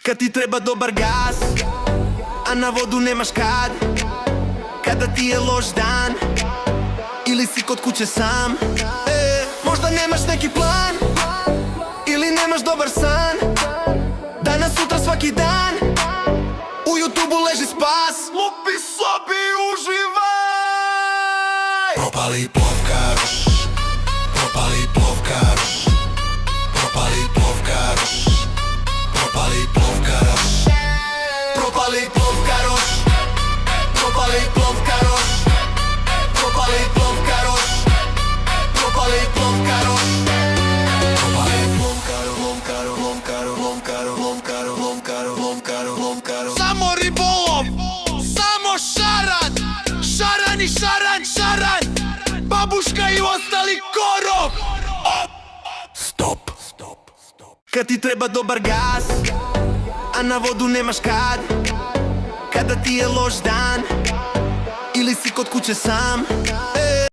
Kad ti treba dobar gas, a na vodu nemaš kad. Kada ti je loš dan, ili si kod kuće sam. Možda nemaš neki plan, ili nemaš dobar san. Danas, sutra, svaki dan u YouTubeu leži spas. Lupi sobi i uživaj. Propali plovkar, propali plovkar, propali plovkar, propali plovkar, Propali plovkaroš, propali plovkaroš, propali plovkaroš, propali plovkaroš. propali plovkar, plovkar, plovkar, plovkar, plovkar, plovkar, plovkar, plovkar. Samo ribolov, samo šaran, šaran i šaran, šaran. Babuška i ostali korov. Stop, stop, stop. Kad ti treba dobar gas, a na vodu nemaš kad. Kada ti je loš dan, ili si kod kuće sam.